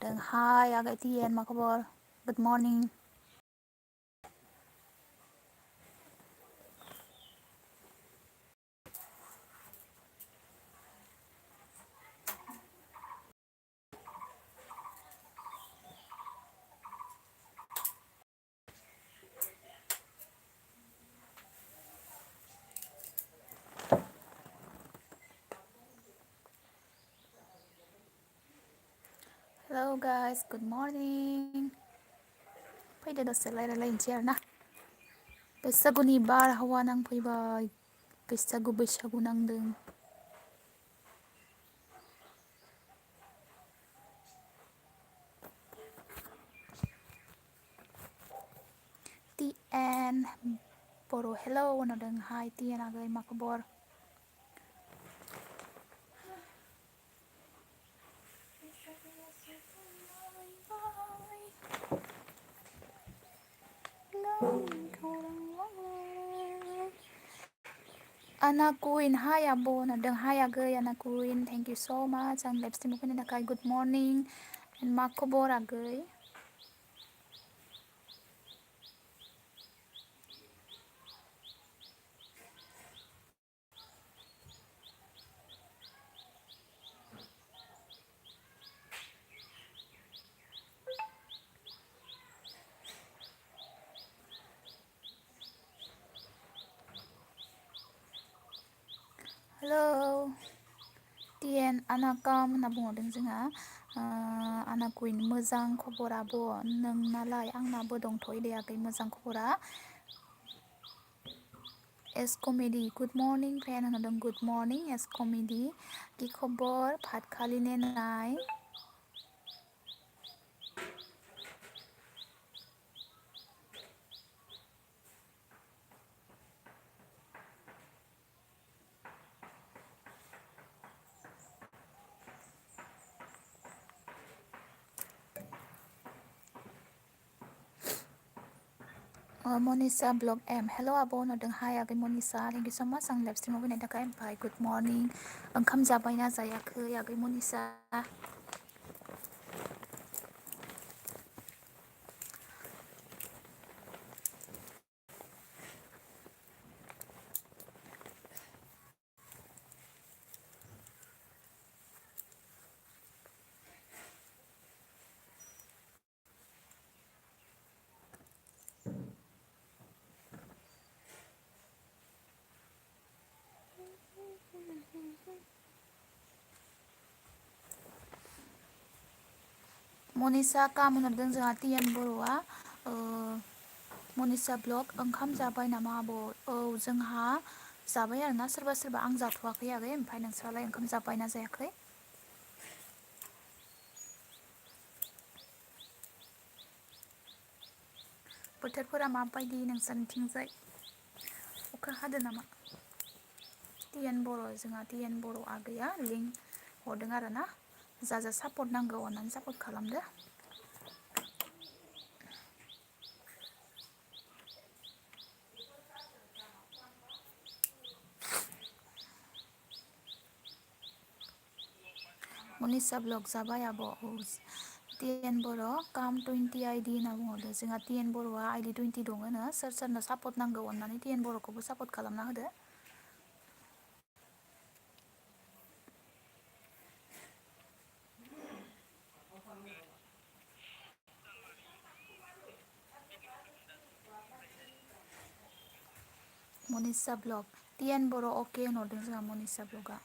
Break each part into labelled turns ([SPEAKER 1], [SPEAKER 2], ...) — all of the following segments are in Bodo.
[SPEAKER 1] Hi, Agak Tien, apa kabar? Good morning. Hello guys, good morning. Fैदो दसे रायलायनोसै आरोना बैसागुनि बारहावा नांफैबाय बैसागु बैसागु नांदों TN बर' hello होनदों Hi TN आगै मा खबर Anna Queen, hi Abo होनदों Hi आगै Anna Queen, thank you so much आं लाइभ स्ट्रिमाव फैनो थाखाय good morning and मा खबर आगै Hello TN Anna Kam होनना बुंहरदों जोंहा Anna Queen मोजां खबर आब' नोंनालाय आंनाबो दंथ'यो दे आगै मोजां खबरा S comedy good morning friend होनदों गुड मर्निं एस कमेडि कि खबर भात खालि ने नाय मनिसा ब्लग एम हेल' आब' होनदों हाय आगै मनिसा थेंक इउ स' माच आं लाइभ स्ट्रिमाव फैनायनि थाखाय ओमफ्राय गुड मर्निं ओंखाम जाबायना जायाखै आगै मनिसा मनिसा काम होनदों जोंहा टिएन बर'आ मनिसा ब्लग ओंखाम जाबाय नामा आब' औ जोंहा जाबाय आरोना सोरबा सोरबा आं जाथ'वाखै आगै ओमफ्राय नोंस्रालाय ओंखाम जाबायना जायाखै बोथोरफोरा माबायदि नोंसोरनिथिंजाय अखा हादों नामा टिएन बर' जोंहा टिएन बर' आगैया लिंक हरदों आरोना जा सापर्ट नांगौ अननानै सापर्ट खालामदो मनिसा ब्लग जाबाय आब' टिएन बर' काम 20 आइडि होनना बुंहरदों जोंहा टिएन बर'आ आइडि 20 दङनो सोर सोरनो सापर्ट नांगौ अननानै टिएन बर'खौबो सापर्ट खालामना होदो मनिसा ब्लग टिएन बर' अके होनहरदों जोंहा मनिसा ब्लगआ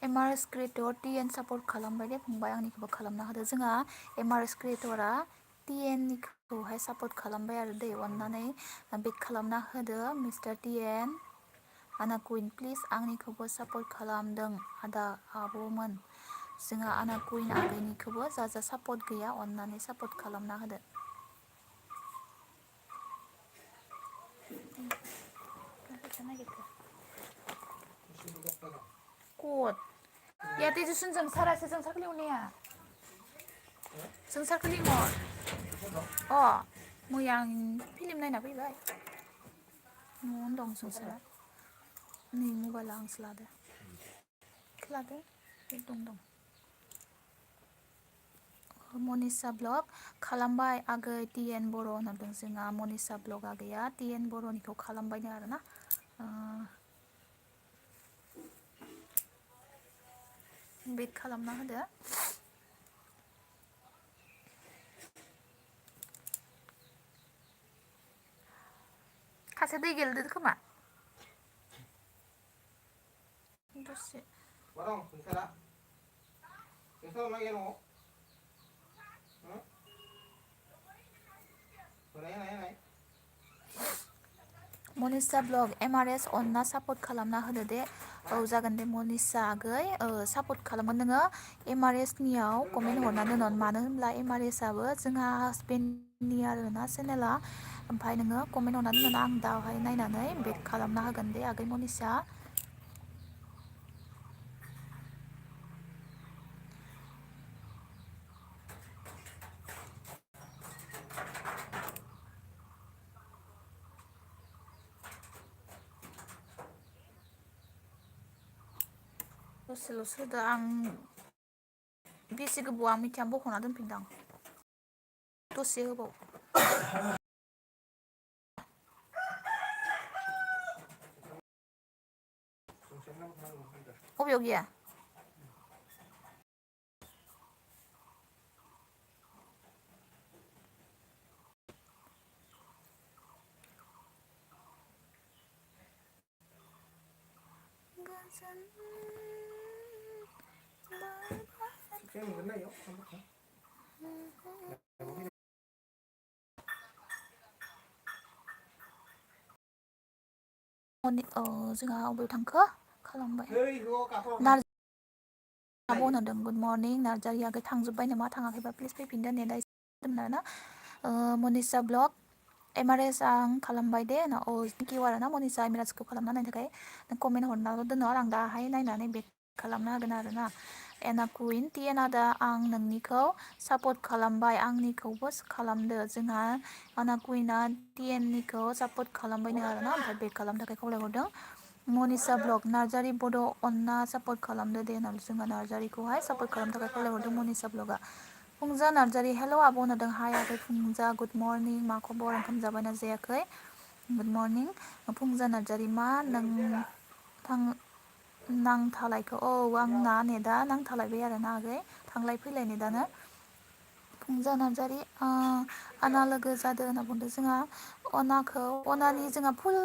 [SPEAKER 1] एमआरएस क्रिएटर टिएन सापर्ट खालामबाय दे फंबाय आंनिखौबो खालामना होदो जोंहा एमआरएस क्रिएटरा टिएननिखौहाय सापर्ट खालामबाय आरो दै अननानै बेक खालामना होदो मिस्टार टिएन आना कुइन प्लिज आंनिखौबो सापर्ट खालामदों आदा आब'मोन जोंहा आना कुइन आगैनिखौबो जा सापर्ट गैया अननानै सापर्ट खालामना होदो। कट या तेजस्विन जों सारासो जों साख्लियाव नेया जों साख्लि मर अ मैया आं फिलिम नायना फैबाय न'आवनो दं जोंसारा नै मबाइला आंसो लादो लादो दं मनिसा ब्लग खालामबाय आगै टिएन बर' होनदों जोंहा मनिसा ब्लग आगैया टिएन बर'निखौ खालामबायनो आरोना बेक खालामना होदो खासे दै गेलेदो खोमा दसे मनिसा ब्लग एमआरएस अनना सापर्ट खालामना होदो दे औ जागोन दे मनिसा आगै सापर्ट खालामगोन नोङो एमआरएसनियाव कमेन्ट हरना दोनहर मानो होनब्ला एमआरएसआबो जोंहा हासबेन्डनि आरोना चेनेला ओमफ्राय नोङो कमेन्ट हरना दोनहर आं दावहाय नायनानै बेक खालामना होगोन दे आगै मनिसा दसेल'सो होदो आं बेसे गोबाव आं मिथिया बख'ना दोनफिनदां दसे होबाव अबेयाव गैया जोंहा अबेयाव थांखो खालामबाय आब' होनदों गुड मर्निं नार्जारि आगै थांजोब्बाय नामा थाङाखैबा प्लिज फैफिनदो नेटआ दोनना ना मनिसा ब्लग एमआरएस आं खालामबाय दे ना औ थेंकिउ आरो ना मनिसा एमआरएसखौ खालामना होनायनि थाखाय नों कमेन्ट हरनाल' दोनहर आं दाहाय नायनानै बेक खालामना होगोन आरो ना एना कुइन टिएन आदा आं नोंनिखौ सापर्ट खालामबाय आंनिखौबो खालामदो जोंहा आना कुइना टिएननिखौ सापर्ट खालामबायनो आरो ना ओमफ्राय बेक खालामनो थाखाय खावलायहरदों मनिसा ब्लग नार्जारि बड' अनना सापर्ट खालामदो दे होननानै जोंहा नार्जारिखौहाय सापर्ट खालामनो थाखाय खावलायहरदों मनिसा ब्लगआ फुंजा नार्जारि हेल' आब' होनदों हाय आगै फुंजा गुड मर्निं मा खबर ओंखाम जाबायना जायाखै गुड मर्निं फुंजा नार्जारि मा नों थां नांथालायखौ औ आंना नेदा नांथालायबाय आरो ना आगै थांलाय फैलाय नेदानो फुंजा नार्जारि आना लोगो जादों होनना बुंदों जोंहा अनाखौ अनानि जोंहा फुल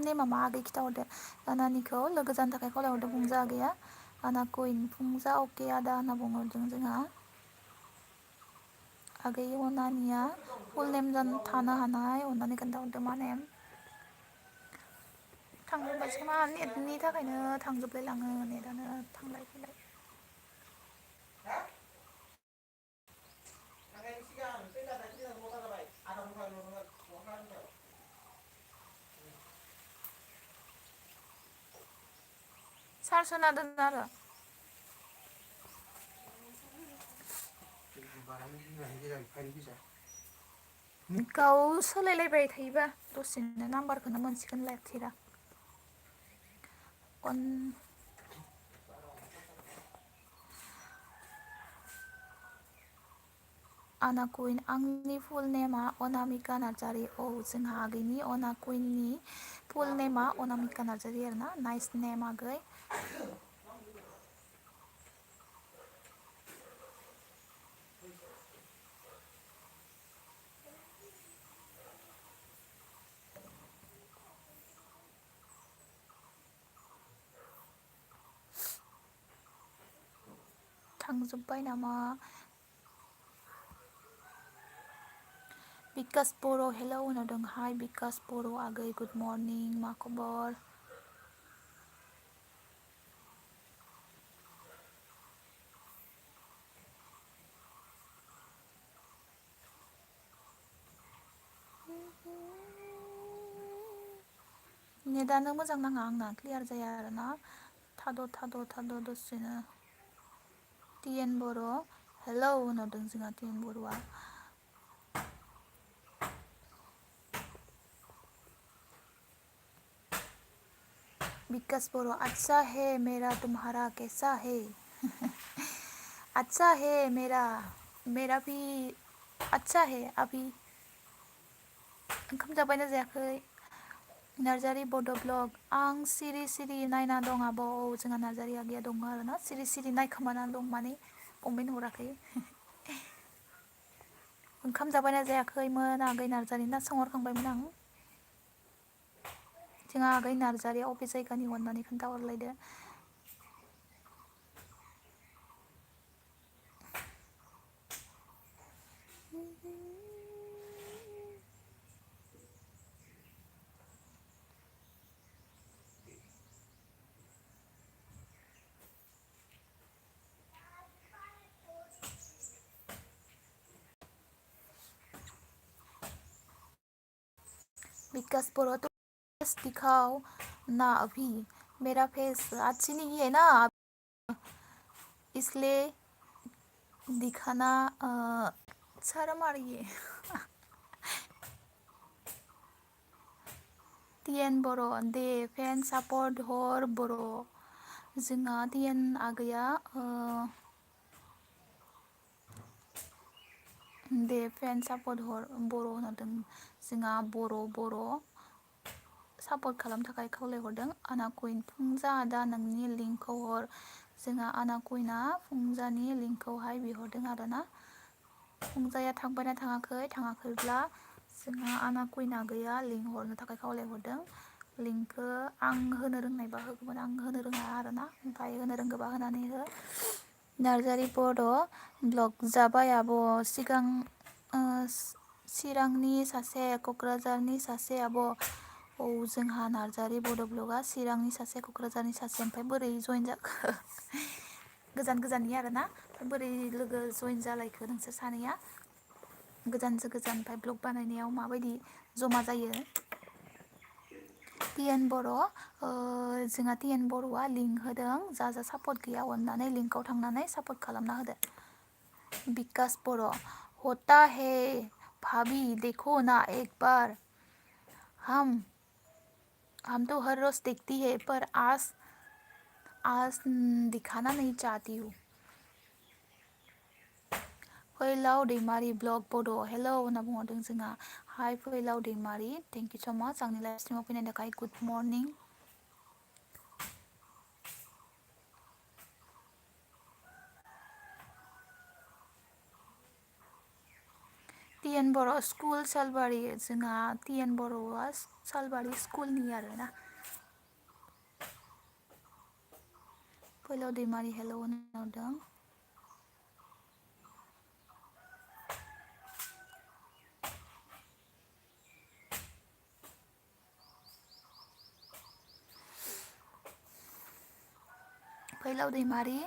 [SPEAKER 1] नेमा मा आगै खिथाहरदो अनानिखौ लोगो जानो थाखाय खावलायहरदों फुंजा आगैया आना कुइन फुंजा अके आदा होनना बुंहरदों जोंहा आगै अनानिया फुल नेम थानो हानाय अननानै खोन्थाहरदो मा नेम थांजोब्बायसो मा नेटनि थाखायनो थांजोबलाय लाङो नेटानो थांलाय फैलाय चार्ज होना दोन आरो गाव सोलायलायबाय थायोबा दसेनो नाम्बारखौनो मोनसेखौनो लाखिरा अन आना कुइन आंनि फुल नेमा अनामिका नार्जारि औ जोंहा आगैनि अना कुइननि फुल नेमा अनामिका नार्जारि आरो ना नाइस नेम आगै थांजोब्बाय नामा बिकास बर' हेलौ होनदों हाय बिकास बर' आगै गुड मर्निं मा खबर नेटानो मोजां नाङा आंना क्लियार जाया आरोना थाद' दसेनो टिएन बर' हेलौ होनहरदों जोंहा टिएन बर'आ विकास बर' अच्छा है मेरा तुम्हारा कैसा है अच्छा है मेरा भी अच्छा है अभी ओंखाम जाबायना जायाखै नार्जारि बड' ब्लग आं सिरि सिरि नायना दं आब' औ जोंहा नार्जारि आगैया दङ आरोना सिरि सिरि नायखोमाना दं माने कमेन्ट हराखै ओंखाम जाबायना जायाखैमोन आगै नार्जारि ना सोंहरखांबायमोन आं जोंहा आगै नार्जारिया अबे जायगानि अननानै खोन्थाहरलायदो विकास बर' तो फेस दिखाओ ना अभी मेरा फेस अच्छी नहीं है ना इसलिए दिखाना शर्म आ रही है टिएन बर' दे फेन सापर्ट हर बर' जोंहा टिएन आगैया दे फेन सापर्ट हर बर' होनदों जोंहा बर' सापर्ट खालामनो थाखाय खावलायहरदों आना कुइन फुंजा दा नोंनि लिंकखौ हर जोंहा आना कुइना फुंजानि लिंकखौहाय बिहरदों आरोना फुंजाया थांबायना थाङाखैब्ला जोंहा आना कुइना गैया लिंक हरनो थाखाय खावलायहरदों लिंकखौ आं होनो रोंनायबा होगौमोन आं होनो रोङा आरोना ओमफ्राय होनो रोंगौबा होनानै हो नार्जारि बड' ब्लग जाबाय आब' सिगां चिरांनि सासे क'क्राझारनि सासे आब' औ जोंहा नार्जारि बड' ब्लगआ चिरांनि सासे क'क्राझारनि सासे ओमफ्राय बोरै जइन जाखो गोजाननि आरोना बोरै लोगो जइन जालायखो नोंसोर सानैया गोजानसो गोजान ओमफ्राय ब्लग बानायनायाव माबायदि जमा जायो टिएन बर' जोंहा टिएन बर'आ लिंक होदों जा सापर्ट गैया अननानै लिंकआव थांनानै सापर्ट खालामना होदो विकास बर' होता है भाभी देखो ना एक बार हम तो हर रोज देखती है पर आज दिखाना नहीं चाहती हूँ फैलाव दैमारि ब्लग बड' हेलौ होनना बुंहरदों जोंहा हाय फैलाव दैमारि थेंक इउ स' माच आंनि लाइभ स्ट्रिमाव फैनायनि थाखाय गुड मर्निं टिएन बर' स्कुल सालबारि जोंहा टिएन बर'आ सालबारि स्कुलनि आरोना फैलाव दैमारि हेलौ होनहरदों फैलाव दैमारि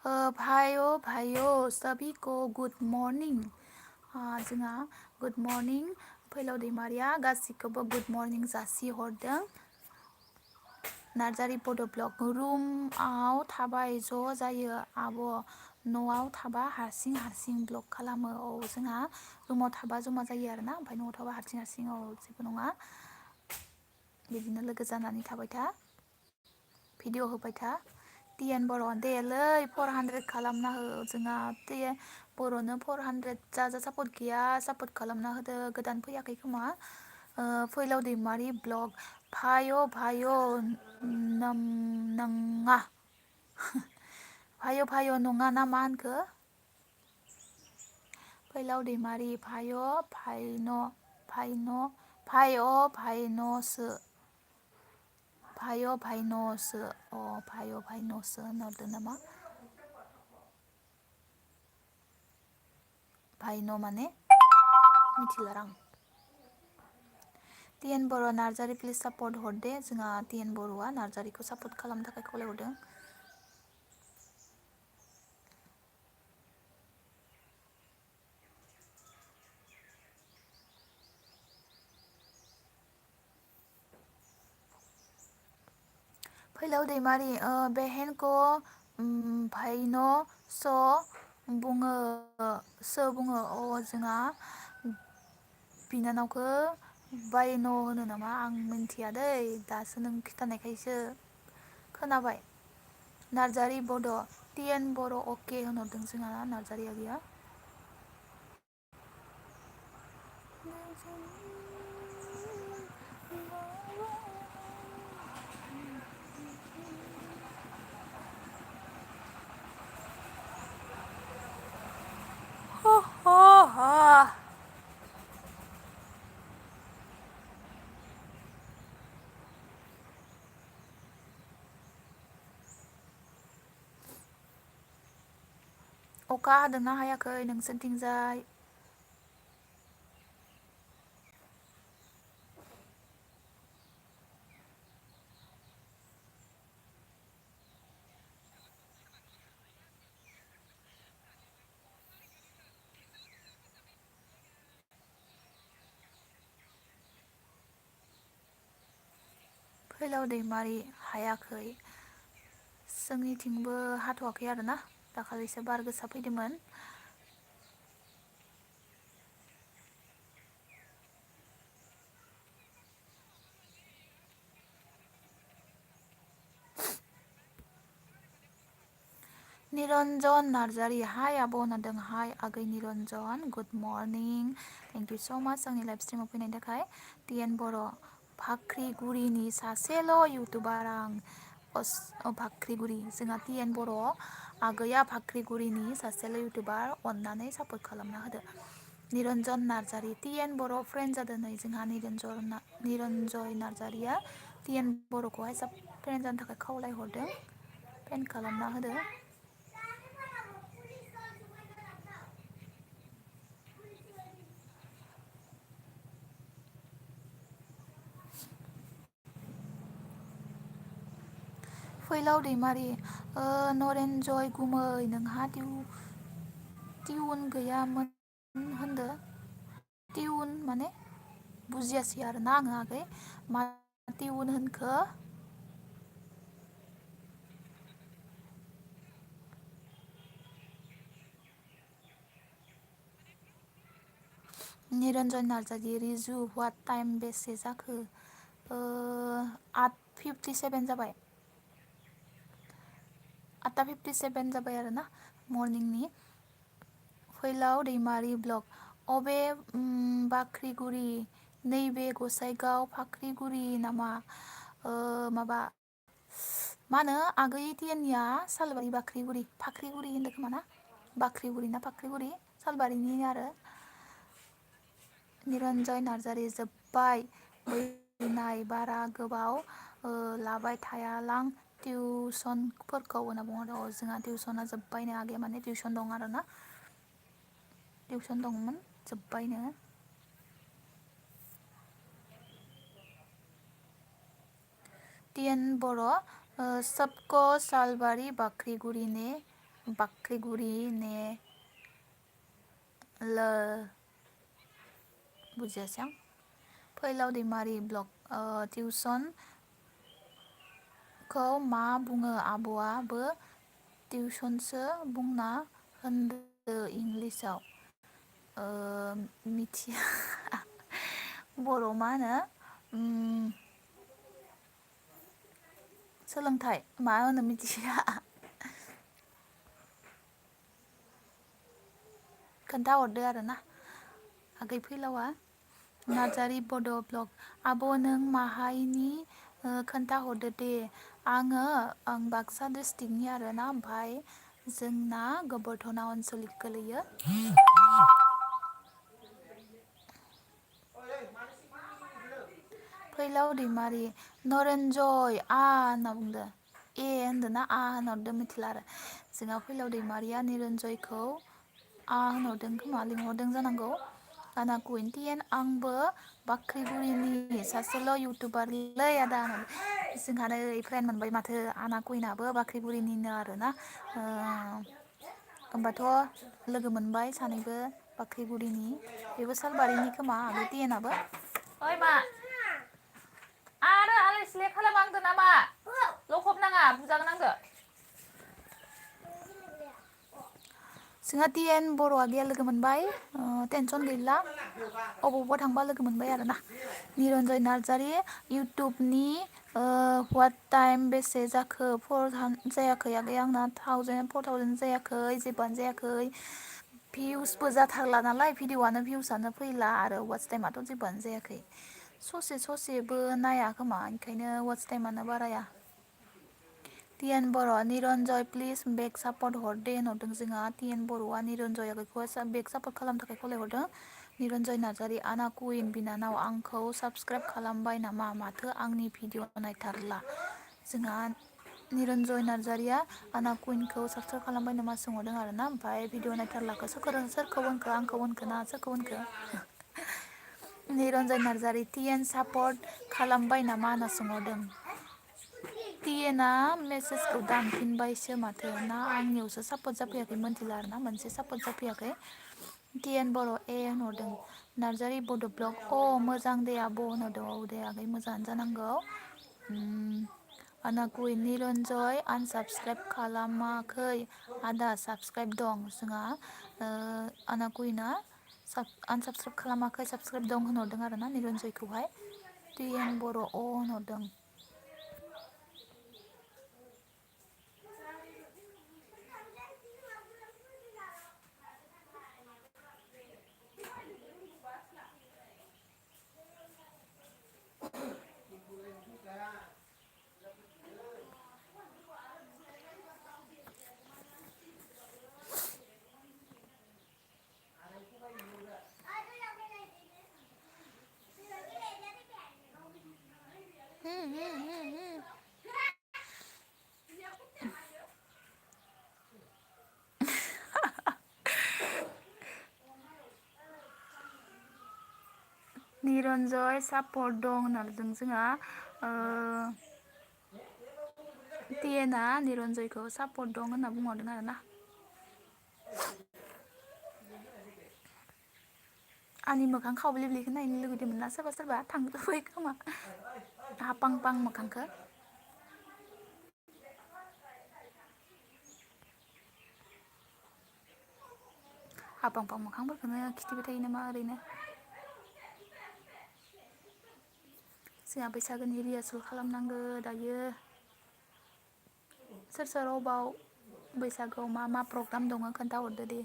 [SPEAKER 1] भाइयो सभी को गुड मर्निं जोंहा गुड मर्निं फैलाव दैमारिया गासिखौबो गुड मर्निं जासि हरदों नार्जारि बड' ब्लग रुमाव थाबाय ज' जायो आब' न'आव थाबा हारसिं ब्लग खालामो औ जोंहा रुमाव थाबा जमा जायो आरोना ओमफ्राय न'आव थाबा हारसिं औ जेबो नङा बिदिनो लोगो जानानै थाबाय था भिडिअ होबाय था टिएन बर' देलै 400 खालामना हो जोंहा बर'नो 400 जा सापर्ट गैया सापर्ट खालामना होदो गोदान फैयाखै खोमा फैलाव दैमारि ब्लग भाइयो नङा भाइयो नङा ना मा होनखो फैलाव दैमारि भाइन'सो भाइन'सो होनहरदों नामा भाइन' माने मिथिला आं टिएन बर' नार्जारि प्लिज सापर्ट हरदे जोंहा टिएन बर'आ नार्जारिखौ सापर्ट खालामनो थाखाय खावलायहरदों फैलाव दैमारि बहन को भाइनो स बुङो सो बुङो जोंहा बिनानावखौ बायन' होनो नामा आं मिन्थिया दै दासो नों खिन्थानायखायसो खोनाबाय। नार्जारि बड' टि एन बर' अके होनहरदों जोंहा नार्जारि आगैया। अखा हादोंना हायाखै नोंसोरथिंजाय? फैलाव दैमारि हायाखै जोंनिथिंबो हाथ'वाखै आरोना दाखालिसो बार गोसा फैदोंमोन। निरन्जन नार्जारि हाय आब' होनदों हाय आगै Niranjan good morning thank you स' माच आंनि लाइभ स्ट्रिमाव फैनायनि थाखाय। टि एन बर' भाख्रिगुरिनि सासेल' इउटुबार आं भाख्रिगुरि जोंहा टि एन बर' आगैया भाख्रिगुरिनि सासेल' इउटुबार अननानै सापर्ट खालामना होदो। निरन्जन नार्जारि टि एन बर' फ्रेन्ड जादों नै जोंहा निरन्जय नार्जारिया टि एन बर'खौहाय फ्रेन्ड जानो थाखाय खावलायहरदों फ्रेन्ड खालामना होदो। फैलाव दैमारि नरेनजय गुमै नोंहा टिउन गैयामोन होनदो टिउन माने बुजियासै आरोना आङो आगै मा टिउन होनखो? निरन्जन नार्जारि रिजु वाट टाइम बेसे जाखो? 8:57 जाबाय। 8:57 जाबाय आरोना मर्निंनि। फैलाव दैमारि ब्लग अबे बाख्रिगुरि नैबे गसाइगाव फाख्रिगुरि नामा? माबा मा होनो आगै टिएननिया सालबारि बाख्रिगुरि फाख्रिगुरि होनदों खोमा ना? बाख्रिगुरि ना फाख्रिगुरि सालबारिनि आरो। निरन्जय नार्जारि जोब्बाय फैनाय बारा गोबाव लाबाय थायालां टिउसनफोरखौ होनना बुंहरदों। जोंहा टिउसना जोब्बायनो आगै माने टिउसन दं आरोना टिउसन दंमोन जोब्बायनो। टि एन बर' सबको सालबारि बाख्रिगुरि ने ल बुजियासै आं। फैलाव दैमारि ब्लग टिउसनखौ मा बुङो आब'आबो टिउसनसो बुंना होनदो इंलिसाव। मिथिया बर' मा होनो सोलोंथाइ मा होनो मिथिया खोन्थाहरदो आरोना आगै फैलावा। नार्जारि बड' ब्लग आब' नों माहायनि खोन्थाहरदो दे। आं बाक्सा डिस्ट्रिक्टनि आरोना ओमफ्राय जोंना गोबोरधना आनसलिक गोलैयो। फैलाव दैमारि नरेनजय होनना बुंदो ए होनदों ना होनहरदो मिथिला आरो जोंहा फैलाव दैमारिया निरन्जयखौ होनहरदों खोमा लिंहरदों जानांगौ। आना कुइन्टियन आंबो बाख्रिगुरिनि सासेल' इउटुबारलै आदा जोंहा नै फ्रेन्ड मोनबाय माथो आना कुइनाबो बाख्रिगुरिनिनो आरोना होमबाथ' लोगो मोनबाय सानैबो बाख्रिगुरिनि बेबो सालबारिनि खोमा आगै टिएनाबो। ओइ मा आरो आलाय सिलाय खालामहांदो नामा? लखब नाङा बुजागोन आंखो जोंहा टिएन बर' आगैया लोगो मोनबाय टेनसन गैला अबावबा थांबा लोगो मोनबाय आरोना निरन्जय नार्जारि इउटुबनि वाट टाइम बेसे जाखो 4 जायाखै आगै आंना 4000 जायाखै जेबोआनो जायाखै भिउसबो जाथारला नालाय भिडिअआनो भिउसआनो फैला आरो वाच टाइमाथ' जेबोआनो जायाखै ससे ससेबो नाया खोमा ओंखायनो वाच टाइमानो बाराया टिएन बर' निरन्जय प्लिज बेक सापर्ट हरदे होनहरदों जोंहा टिएन बर'आ निरन्जय आगैखौ बेक सापर्ट खालामनो थाखाय खावलायहरदों निरन्जय नार्जारि आना कुइन बिनानाव आंखौ साबस्क्राइब खालामबाय नामा माथो आंनि भिडिअ नायथारला जोंहा निरन्जय नार्जारिया आना कुइनखौ साबस्क्राइब खालामबाय नामा सोंहरदों आरो ना ओमफ्राय भिडिअ नायथारलाखौ सोरखौ होनखो आंखौ होनखो ना सोरखौ होनखो निरन्जय नार्जारि टिएन सापर्ट खालामबाय नामा होनना सोंहरदों टिएनआ मेसेजखौ दानफिनबायसो माथो ना आंनियावसो सापर्ट जाफैयाखै मोनथिला आरोना मोनसे सापर्ट जाफैयाखै टिएन बर' ए होनहरदों नार्जारि बड' ब्लग मोजां दे आब' होनहरदों औ दे आगै मोजाङानो जानांगौ आना कुइन निरन्जय आनसाबस्क्राइब खालामाखै आदा साबस्क्राइब दं जोंहा आना कुइना आनसाबस्क्राइब खालामाखै साबस्क्राइब दं होनहरदों आरो ना निरन्जयखौहाय टिएन बर' होनहरदों निरन्जय सापर्ट दं होनहरदों जोंहा टिएनआ निरन्जयखौ सापर्ट दं होनना बुंहरदों आरो ना आंनि मोखां खावब्लेब्लेखौ नायनो लुगैदोंमोन ना सोरबा सोरबा थांजोब्बाय खोमा हापां पां मोखांखौ हापां पां मोखांफोरखौनो खिथिबाय थायो नामा ओरैनो जोंहा बैसागोनि रिहार्सेल खालामनांगौ दायो सोर सोर अबाव बैसागोआव मा मा प्रग्राम दङ खोन्थाहरदो दे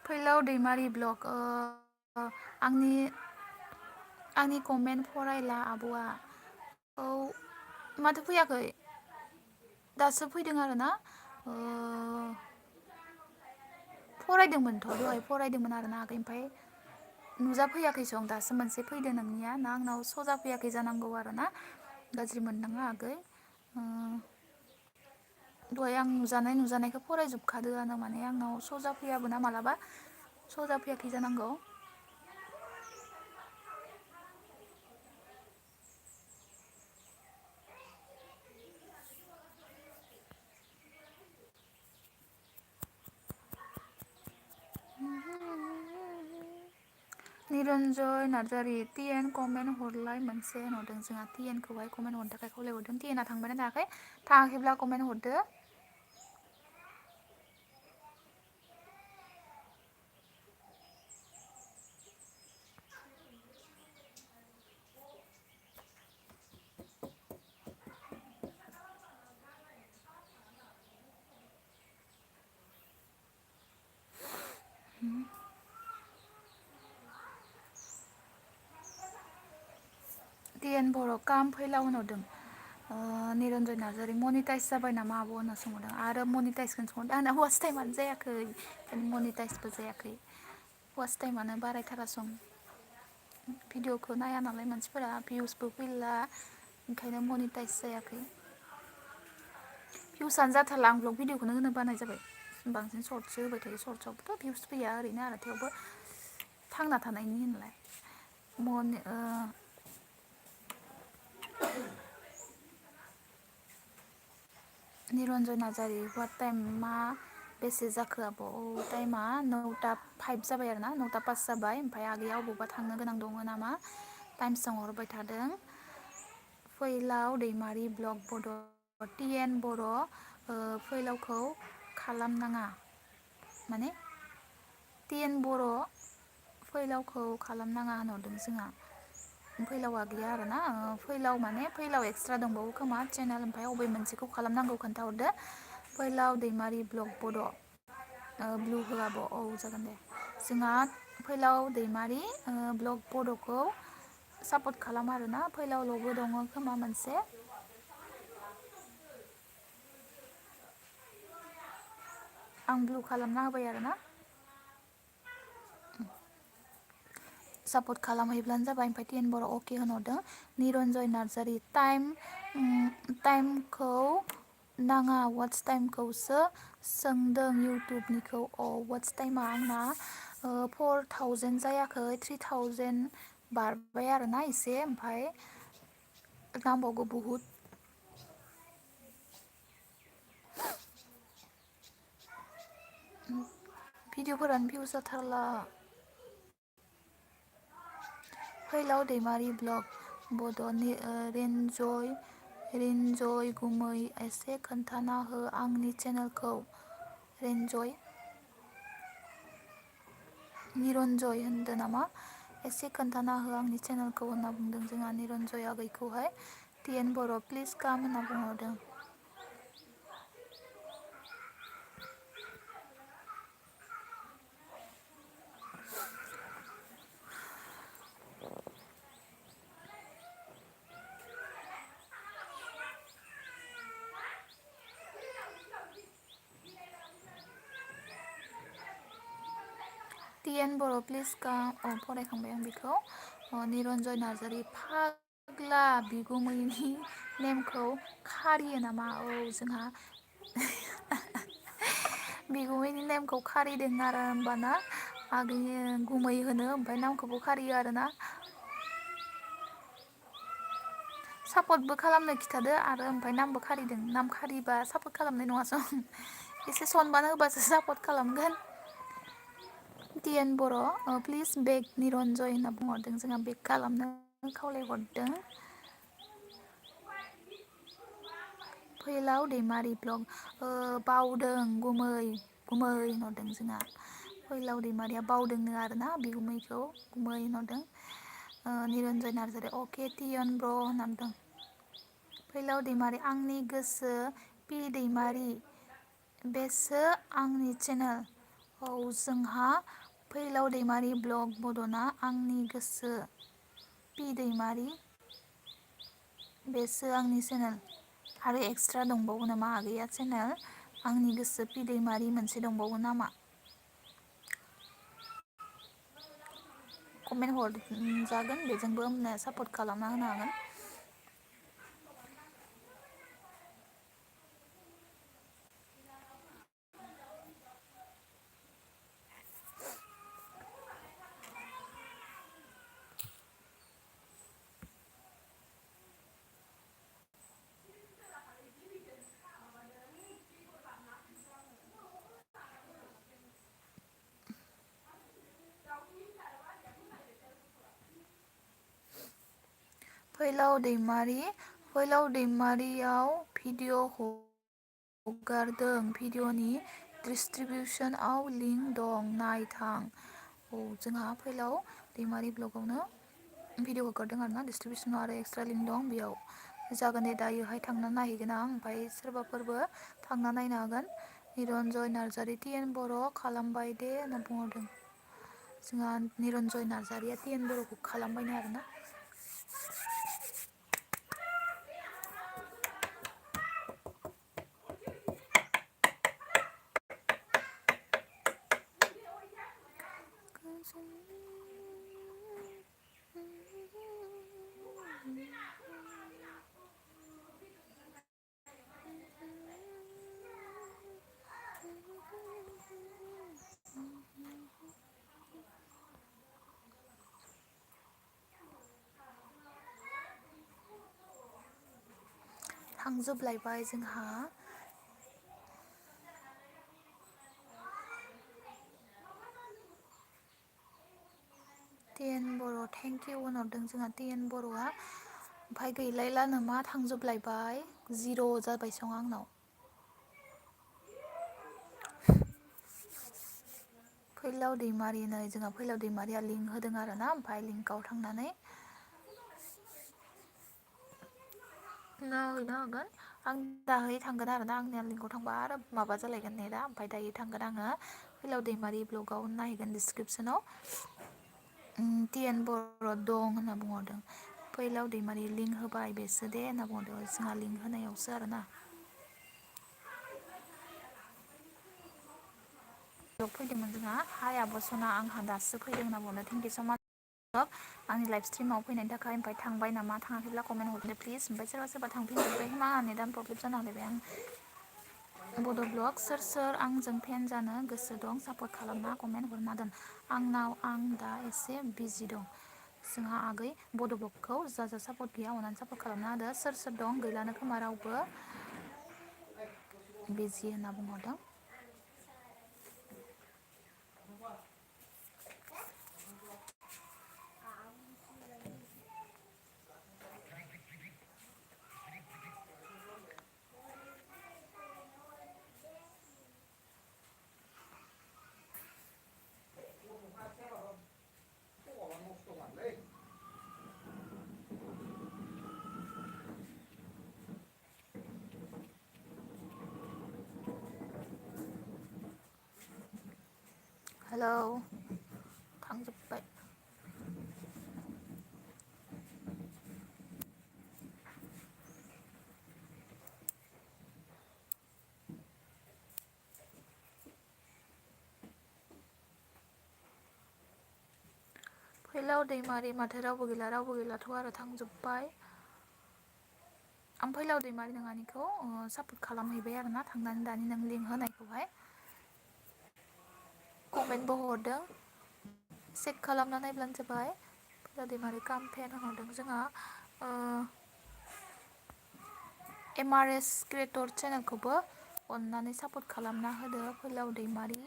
[SPEAKER 1] फैलाव दैमारि ब्लग आंनि कमेन्ट फरायला आब'आ औ माथो फैयाखै दासो फैदों आरो ना फरायदोंमोनथ' दहाय फरायदोंमोन आरो ना आगै ओमफ्राय नुजाफैयाखैसं दासो मोनसे फैदो नोंनिया ना आंनाव सजा फैयाखै जानांगौ आरो ना गाज्रि मोननाङा आगै दहाय आं नुजानायखौ फरायजोबखादोआनो माने आंनाव सजा फैयाबो ना मालाबा सजा फैयाखै जानांगौ निरन्जय नार्जारि टिएन कमेन्ट हरलाय मोनसे होनहरदों जोंहा टिएनखौहाय कमेन्ट हरनो थाखाय खावलायहरदों टिएनआ थांबायना थाङाखै थाङाखैब्ला कमेन्ट हरदो टिएन बर' काम फैलाव होनहरदों निरन्जय नार्जारि मनिटाइज जाबाय नामा आब' होनना सोंहरदों आरो मनिटाइजखौनो सोंहरदों आंना वाच टाइमानो जायाखै मनिटाइजबो जायाखै वाच टाइमानो बारायथारासं भिडिअखौ नाया नालाय मानसिफोरा भिउसबो फैला ओंखायनो मनिटाइज जायाखै भिउसआनो जाथारला आं ब्लग भिडिअखौनो होनो बानाय जाबाय बांसिन सर्टसो होबाय थायो सर्टसआवबोथ' भिउस फैया ओरैनो आरो थेवबो थांना थानायनि होनलाय निरन्जय नार्जारि वाट टाइम मा बेसे जाखो आब' टाइमा 9:05 जाबाय आरो ना 9:05 जाबाय ओमफ्राय आगैया अबावबा थांनो गोनां दङ नामा टाइम सोंहरबाय थादों फैलाव दैमारि ब्लग बड' TN बर' फैलावखौ खालामनाङा माने TN बर' फैलावखौ खालामनाङा होनहरदों जोंहा फैलावा गैया आरो ना फैलाव माने फैलाव एक्सट्रा दंबावो खोमा चेनेल ओमफ्राय अबे मोनसेखौ खालामनांगौ खोन्थाहरदो फैलाव दैमारि ब्लग बड' ब्लु हो आब' औ जागोन दे जोंहा फैलाव दैमारि ब्लग बड'खौ सापर्ट खालाम आरोना फैलावल'बो दङ खोमा मोनसे आं ब्लु खालामना होबाय आरोना सापर्ट खालामहैब्लानो जाबाय ओमफ्राय TN बर' अके होनहरदों निरन्जय नार्जारि टाइमखौ नाङा वाट्स टाइमखौसो सोंदों इउटुबनिखौ वाट्स टाइमा आंना 4,000 जायाखै 3,000 बारबाय आरोना एसे ओमफ्राय नांबावगौ बहुद भिडिअफोरानो भिउस जाथारला फैलाव दैमारि ब्लग बड'नि रेन्जय गुमै एसे खोन्थाना हो आंनि चेनेलखौ रेन्जय निरन्जय होनदो नामा एसे खोन्थाना हो आंनि चेनेलखौ होनना बुंदों जोंहा निरन्जय आगैखौहाय TN बर' प्लिज काम होनना बुंहरदों TN बर' प्लिज काम फरायखांबाय आं बेखौ निरन्जय नार्जारि फाग्ला बिगुमैनि नेमखौ खारियो नामा जोंहा बिगुमैनि नेमखौ खारिदों आरो होमबाना आगै गुमै होनो ओमफ्राय नामखौबो खारियो आरोना सापर्टबो खालामनो खिथादो आरो ओमफ्राय नामबो खारिदों नाम खारिबा सापर्ट खालामनाय नङासं एसे सनमान होबासो सापर्ट खालामगोन TN बर' प्लिज बेक निरन्जय होनना बुंहरदों जोंहा बेक खालामनो खावलायहरदों फैलाव दैमारि ब्लग बावदों गुमै होनहरदों जोंहा फैलाव दैमारिया बावदोंनो आरोना बिगुमैखौ गुमै होनहरदों निरन्जय नार्जारि अके TN ब्र' होनहरदों फैलाव दैमारि आंनि गोसो पि दैमारि बेसो आंनि चेनेल जोंहा फैलाव दैमारि ब्लग बड'ना आंनि गोसो पि दैमारि बेसो आंनि चेनेल आरो एक्सट्रा दंबावो नामा आगैया चेनेल आंनि गोसो पि दैमारि मोनसे दंबावो नामा कमेन्ट हरजागोन बेजोंबो सापर्ट खालामना होनो हागोन फैलाव दैमारियाव भिडिअ हगारदों भिडिअनि डिसक्रिपसनाव लिंक दं नाय थां जोंहा फैलाव दैमारि ब्लगावनो भिडिअ हगारदों आरोना डिसक्रिपसनाव आरो एक्सट्रा लिंक दं बेयाव जागोन दे दायोहाय थांना नायहैगोन आं ओमफ्राय सोरबाफोरबो थांना नायनो हागोन निरन्जय नार्जारि TN बर' खालामबाय दे होनना बुंहरदों जोंहा निरन्जय नार्जारिया TN बर'खौ खालामबायनो आरोना थांजोबलायबाय जोंहा थेंकिउ होनहरदों जोंहा टिएन बर'आ ओमफ्राय गैलायलानो मा थांजोबलायबाय 0 जाबाय सं आंनाव फैलाव दैमारि नै जोंहा फैलाव दैमारिया लिंक होदों आरो ना ओमफ्राय लिंकआव थांनानै हैनो हागोन आं दाहाय थांगोन आरो ना आंनिया लिंकआव थांबा आरो माबा जालायगोन नेटआ ओमफ्राय दायो थांगोन आङो फैलाव दैमारि ब्लगाव नायगोन डिसक्रिपसनाव टिएन बर' दं होनना बुंहरदों फैलाव दैमारि लिंक होबाय बेसो दे होनना बुंहरदों जोंहा लिंक होनायावसो आरो ना फैदोंमोन जोंहा हाय आब' सना आंहा दासो फैदों होनना बुंदों थेंकिउ स माच आंनि लाइभ स्ट्रिमाव फैनायनि थाखाय ओमफ्राय थांबाय नामा थाङाखैब्ला कमेन्ट हरदो प्लिज ओमफ्राय सोरबा सोरबा थांफिनजोब्बाय मा नेटआनो प्रब्लेम जाना होलायबाय आं बड' ब्लग सोर सोर आंजों फेन जानो गोसो दं सापर्ट खालामना कमेन्ट हरना दोन आंनाव आं दा एसे बिजि दं जोंहा आगै बड' ब्लगखौ जा सापर्ट गैया अननानै सापर्ट खालामना होदो सोर सोर दं गैलानो खोमा रावबो बिजि होनना बुंहरदों हेलौ थांजोब्बाय फैलाव दैमारि माथो रावबो गैलाथ' आरो थांजोब्बाय आं फैलाव दैमारि नोंहानिखौ सापर्ट खालामहैबाय आरो ना थांनानै दानि नों लिंक होनायखौहाय कमेन्टबो हरदों चेक खालामना नायब्लानो जाबाय फैलाव दैमारि कामपेन हरदों जोंहा एमआरएस क्रिएटर चेनेलखौबो अननानै सापर्ट खालामना होदो फैलाव दैमारि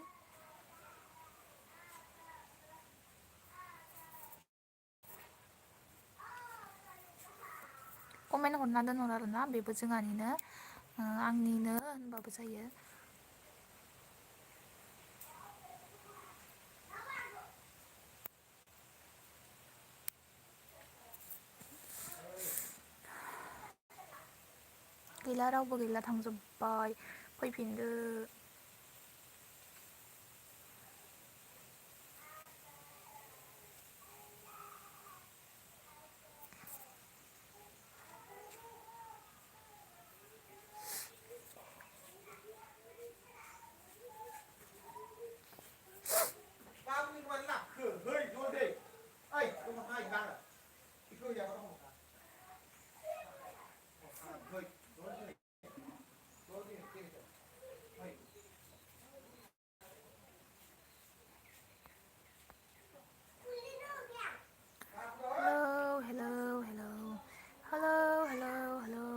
[SPEAKER 1] कमेन्ट हरना दोनहर आरोना बेबो जोंहानिनो आंनिनो होनबाबो जायो गैला रावबो गैला थांजोब्बाय फैफिनदो hello hello hello hello hello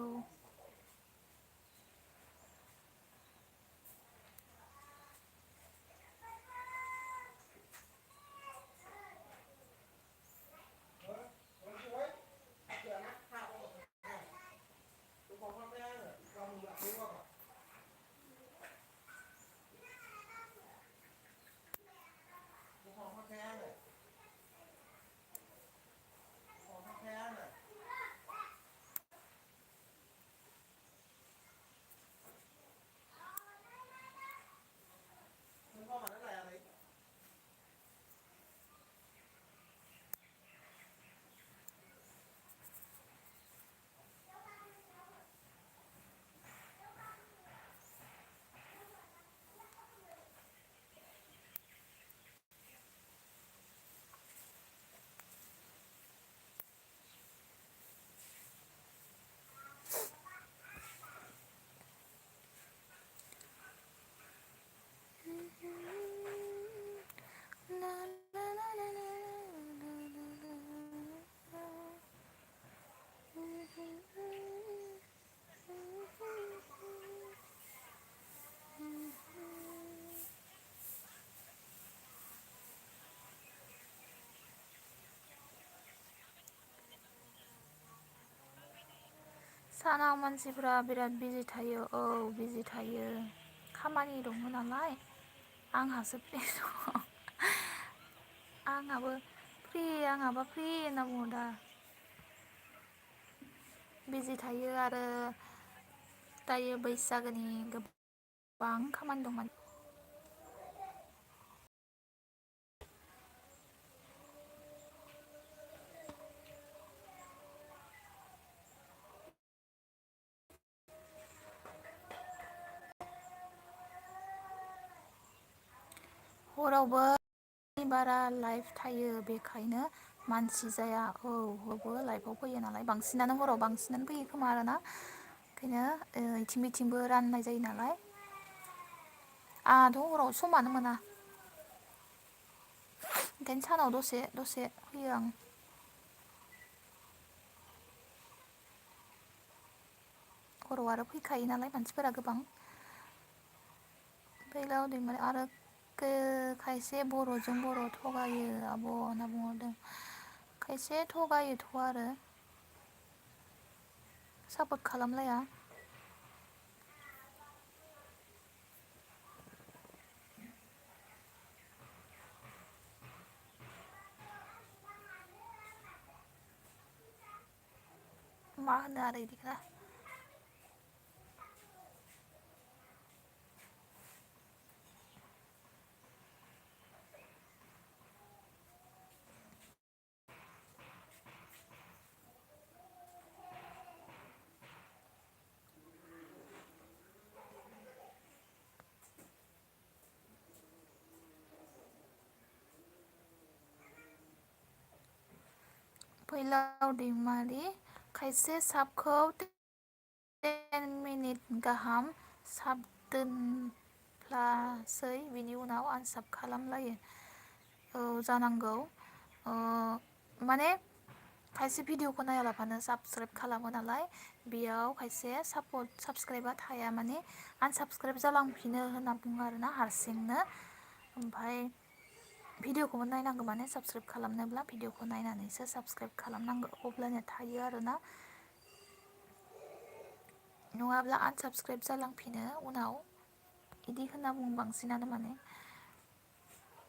[SPEAKER 1] सानाव मानसिफ्रा बिराद बिजि थायो औ बिजि थायो खामानि दङ नालाय आंहासो फ्रि दङ आंहाबा फ्रि होनना बुङो दा बिजि थायो आरो दायो बैसागोनि गोबां खामानि दंमोन हरावबो बारा लाइफ थायो बेखायनो मानसि जाया औ हरावबो लाइफआव फैयो नालाय बांसिनानो हराव बांसिनानो फैयो खोमा आरोना ओंखायनो इथिं बिथिंबो राननाय जायो नालाय आंहाथ' हराव समानो मोना ओंखायनो सानाव दसे दसे फैयो आं हराव आरो फैखायो नालाय मानसिफोरा गोबां फैलाव दैमारि आरो खायसे बर'जों बर' थगायो आब' होनना बुंहरदों खायसे थगायोथ' आरो सापर्ट खालामलाया मा होनो आरो इदिखो फैलाव दैमारि खायसे साबखौ 10 मिनिट गाहाम साब दोनफ्लासै बिनि उनाव आनसाब खालामलायो औ जानांगौ माने खायसे भिडिअखौ नायालाबानो साबसक्राइब खालामो नालाय बेयाव खायसे साबसक्राइबा थाया माने आनसाबसक्राइब जालांफिनो होनना बुङो आरोना हारसिंनो ओमफाय भिडिअखौबो नायनांगौ माने साबसक्राइब खालामनोब्ला भिडिअखौ नायनानैसो साबसक्राइब खालामनांगौ अब्लानो थायो आरोना नङाब्ला आनसाबसक्राइब जालांफिनो उनाव इदि होनना बुङो बांसिनानो माने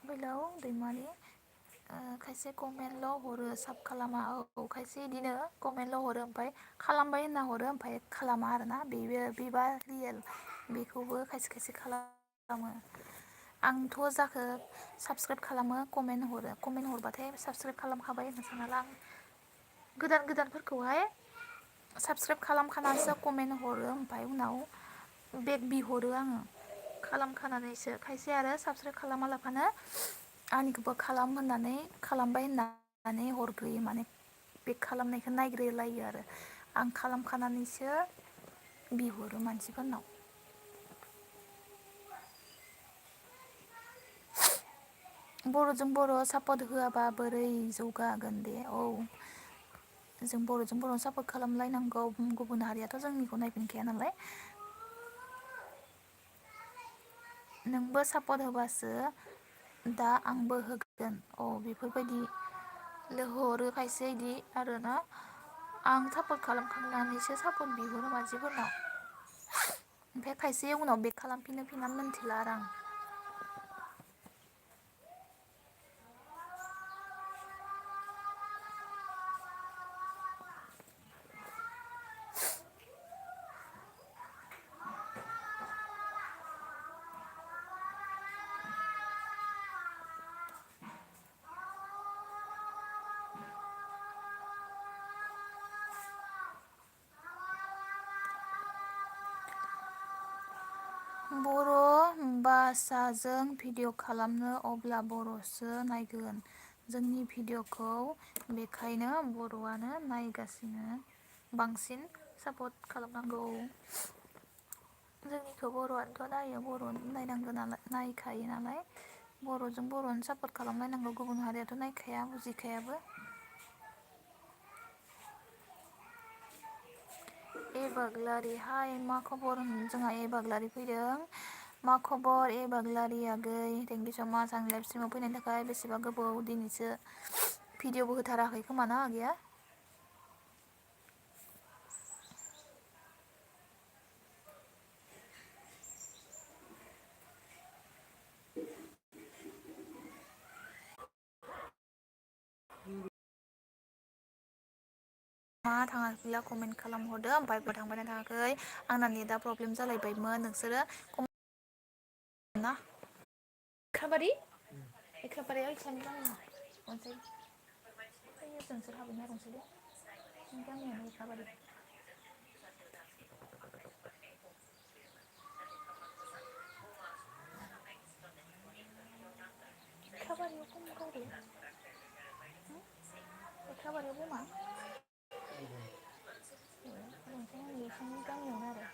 [SPEAKER 1] फैलाव दैमारि खायसे कमेन्टल' हरो साब खालामा औ खायसे इदिनो कमेन्टल' हरो ओमफ्राय खालामबाय होनना हरो ओमफ्राय खालामा आरोना बेबा रियेल बेखौबो खायसे खायसे खालामो आंथ' जाखो साबसक्राइब खालामो कमेन्ट हरबाथाय साबसक्राइब खालामखाबाय होनना सानना ला आं गोदानफोरखौहाय साबसक्राइब खालामखानानैसो कमेन्ट हरो ओमफ्राय उनाव बेग बिहरो आङो खालामखानानैसो खायसे आरो साबसक्राइब खालामालाफानो आंनिखौबो खालाम होननानै खालामबाय होननानै हरग्रोयो माने बेग खालामनायखौ नायग्रोलायो आरो आं खालामखानानैसो बिहरो मानसिफोरनाव बर'जों बर' सापर्ट होआबा बोरै जौगागोन दे औ जों बर'जों बर' सापर्ट खालामलायनांगौ गुबुन हारियाथ' जोंनिखौ नायफिनखाया नालाय नोंबो सापर्ट होबासो दा आंबो होगोन औ बेफोरबायदि हरो खायसे इदि आरोना आं सापर्ट खालामखांनानैसो सापर्ट बिहरो मानसिफोरनाव ओमफ्राय खायसे उनाव बेक खालामफिनो फिननानै मोनथिला आरो आं बर' भाषाजों भिडिअ खालामनो अब्ला बर'सो नायगोन जोंनि भिडिअखौ बेखायनो बर'आनो नायगासिनो बांसिन सापर्ट खालामनांगौ जोंनिखौ बर'आनोथ' नायो बर' नायनांगौ नालाय नायखायो नालाय बर'जों बर'नो सापर्ट खालामलायनांगौ गुबुन हारियाथ' नायखाया बुजिखायाबो ए बाग्लारि हाय मा खबर जोंहा ए बाग्लारि फैदों मा खबर ए बाग्लारि आगै थेंकिउ स' माच आं लाइभ स्ट्रिमाव फैनायनि थाखाय बेसेबा गोबाव दिनैसो भिडिअबो होथाराखै खोमा ना आगैया मा थाङाखैब्ला कमेन्ट खालामहरदो ओमफ्राय थांबायना थाङाखै आंना नेटआ प्रब्लेम जालायबायमोन नोंसोरो ना खाबारि एखेबारे इसानि गामियाव जोंसो हाबैनो रंसै दे गामियानो एखेबारे खाबारियाव खम गावदो खाबारियाव बमा रंसायनि गामियावनो आरो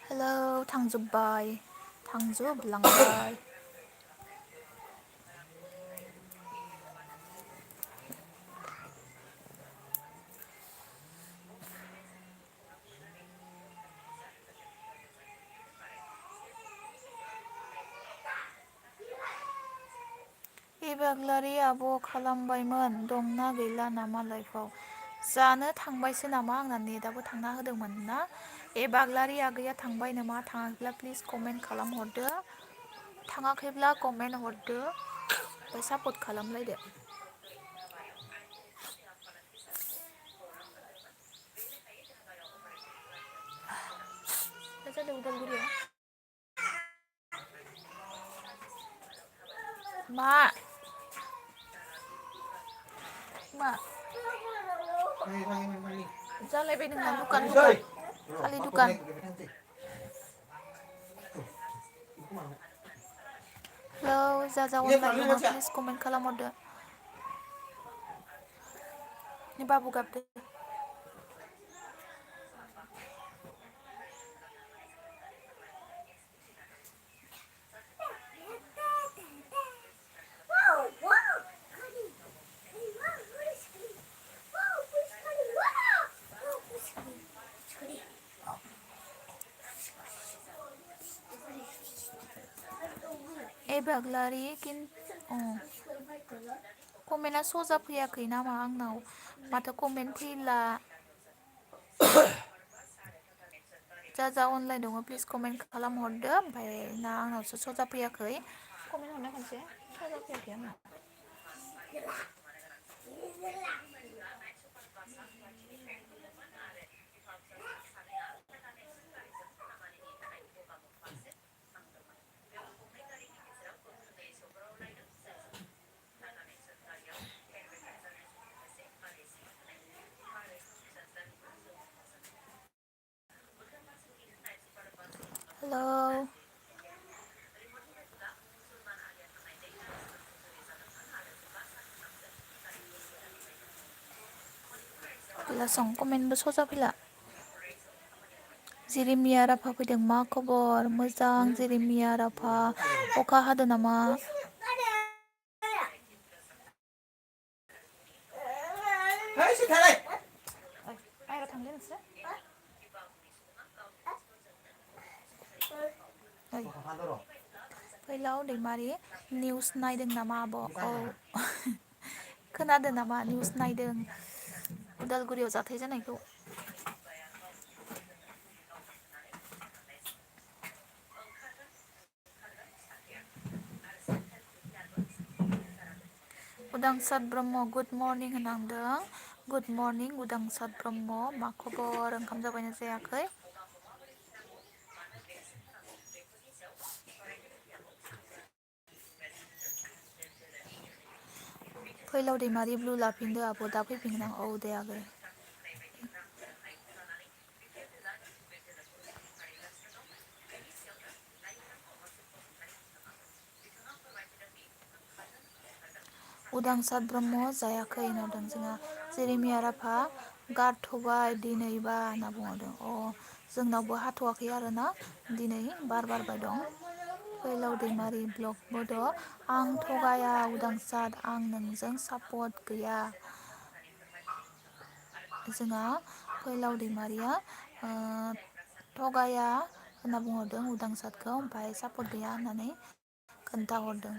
[SPEAKER 1] हेलौ थांजोब्बाय थांजोबलांबाय बाग्लारि आब' खालामबायमोन दंना गैला नामा लाइफआव जानो थांबायसो नामा आंना नेटआबो थांना होदोंमोन ना बाग्लारि आगैया थांबाय नामा थाङाखैब्ला प्लिज कमेन्ट खालामहरदो थाङाखैब्ला कमेन्ट हरदो ओमफ्राय सापर्ट खालामलायदो मा जादों उदालगुरियाव मा मा जालायबाय नोंना दुखान खालि दुखान हेलौ जा अनलाइन दङ प्लिज कमेन्ट खालामहरदो बाबु गाबदो बाग्लारि कमेन्टआ सजा फैयाखै नामा आंनाव माथो कमेन्ट फैला जा अनलाइन दङ प्लिज कमेन्ट खालामहरदो ओमफ्राय ना आंनावसो सजा फैयाखै कमेन्ट हरनाय खनसे सजा फैयाखै आंनाव हेलौ लासं कमेन्टबो सजा फैला जिरिमिया राभा फैदों मा खबर मोजां जिरिमिया राभा अखा हादों नामा बाहेरायाव थांदो नोंसोर फैलाव दैमारि निउस नायदों नामा आब' औ खोनादों नामा निउस नायदों उदालगुरियाव जाथाय जानायखौ उदांसार ब्रह्म गुड मर्निं होननांदों गुड मर्निं उदांसार ब्रह्म मा खबर ओंखाम जाबायना जायाखै फैलाव दैमारि ब्लु लाफिनदो आब' दा फैफिनगोन आं औ दे आगै उदांसार ब्रह्म जायाखै होनहरदों जोंहा जेरेमिया राभा गारथ'बाय दिनैबा होनना बुंहरदों जोंनावबो हाथ'वाखै आरोना दिनै बार बारबाय दं फैलाव दैमारि ब्लग बड' आं थगाया उदांसार आं नोंजों सापर्ट गैया जोंहा फैलाव दैमारिया थगाया होनना बुंहरदों उदांसारखौ ओमफ्राय सापर्ट गैया होननानै खोन्थाहरदों